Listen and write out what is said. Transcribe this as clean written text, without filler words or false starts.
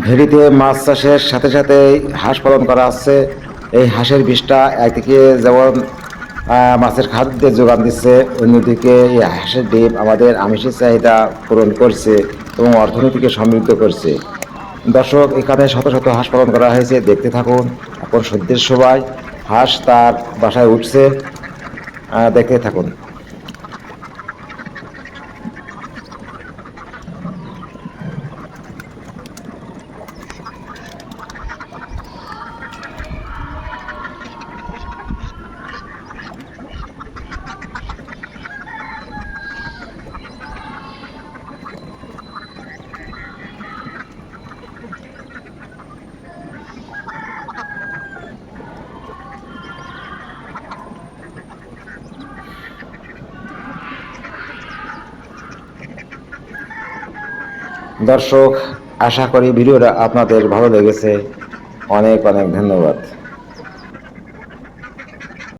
ভেড়িতে মাছ চাষের সাথে সাথে হাঁস পালন করা হচ্ছে। এই হাঁসের বিষটা একদিকে যেমন মাছের খাদ্যের যোগান দিচ্ছে, অন্যদিকে এই হাঁসের ডিম আমাদের আমিষের চাহিদা পূরণ করছে এবং অর্থনীতিকে সমৃদ্ধ করছে। দর্শক, এখানে শত শত হাঁস পালন করা হয়েছে, দেখতে থাকুন। এখন সন্ধ্যের সময় হাঁস তার বাসায় উঠছে, দেখতে থাকুন। দর্শক, আশা করি ভিডিওটা আপনাদের ভালো লেগেছে। অনেক অনেক ধন্যবাদ।